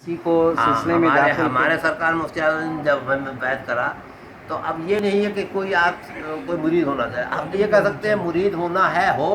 اسی کو سلسلے میں داخل ہمارے سرکار مفتی اعظم نے جب ہمیں بیعت کرا تو اب یہ نہیں ہے کہ کوئی مرید ہونا چاہے، اب یہ کہہ سکتے ہیں مرید ہونا ہے ہو،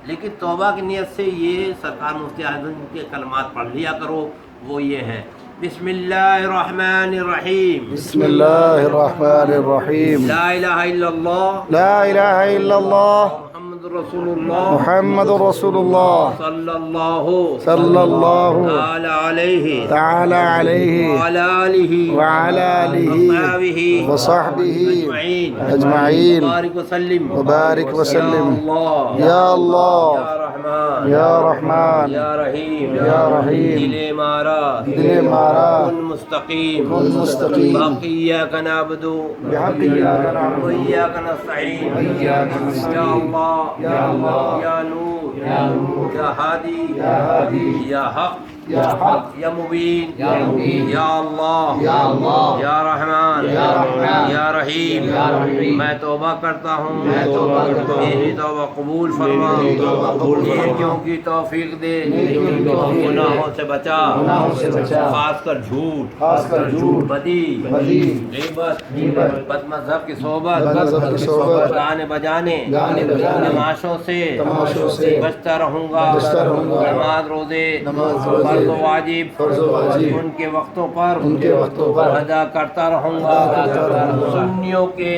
لیکن توبہ کی نیت سے یہ سرکار مفتی اعظم کے کلمات پڑھ لیا کرو، وہ یہ ہیں: بسم اللہ الرحمن الرحیم، بسم اللہ الرحمن الرحیم، لا الہ الا اللہ، لا الہ الا اللہ، محمد رسول اللہ، محمد رسول اللہ، صلی اللہ صلی اللہ تعالی علیہ تعالی علیہ وعلی آلہ وعلی آلہ وصحبہ اجمعین اجمعین وبارک وسلم وبارک وسلم، یا یا اللہ، رحمان یا رحمان، یا رحیم، یا رحیم، دل مارا دل مارا کن مستقیم، کن مستقیم، باقی ایاک نعبد بحق ایاک نعبد وإیاک نستعین، وإیاک نستعین، یا اللہ، یا اللہ، یا نور، یا نور، یا ہادی، یا ہادی، یا حق، یا حق، یا مبین، یا مبین، یا اللہ، یا اللہ، یا رحمان، یا رحمان، یا رحیم، یا رحیم، میں توبہ کرتا ہوں، میں توبہ کرتا ہوں، میری توبہ قبول فرما، میری توبہ قبول فرما، نیکیوں کی توفیق دے، نیکیوں کی توفیق دے، گناہوں سے بچا، گناہوں سے بچا، خاص کر جھوٹ، خاص کر جھوٹ، بدی، بدی، غیبت، غیبت، بد مذہب کی صحبت، بد مذہب کی صحبت، گانے بجانے، گانے بجانے، تماشوں سے تماشوں سے بچتا رہوں گا، بچتا رہوں گا، نماز روزے، نماز روزے، فرض و واجب، فرض و واجب، ان کے وقتوں پر ان کے وقتوں پر ادا کرتا رہوں گا، ادا کرتا رہوں گا، سنیوں کے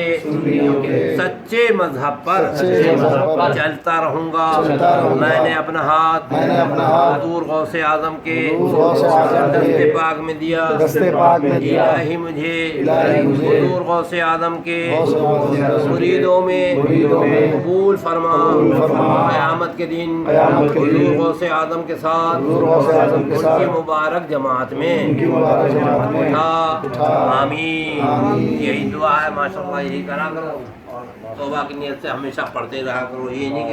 سچے مذہب پر سچے مذہب پر چلتا رہوں گا، چلتا رہوں گا، میں نے اپنا ہاتھ میں نے اپنا ہاتھ حضور غوث اعظم کے حضور غوث اعظم کے دست پاک میں دیا، دست پاک میں دیا، الہی مجھے الہی مجھے حضور غوث اعظم کے غوث اعظم مریدوں میں قبول فرما، قبول فرما، قیامت کے دن قیامت کے دن حضور غوث اعظم کے ساتھ حضور غوث اعظم کے ان ساتھ کی مبارک جماعت میں ان کی مبارک جماعت میں اٹھا، آمین، آمین، یہی دعا ہے، ماشاءاللہ یہی کرا کرو، توبہ کی نیت سے ہمیشہ پڑھتے رہا کرو، یہ نہیں کہ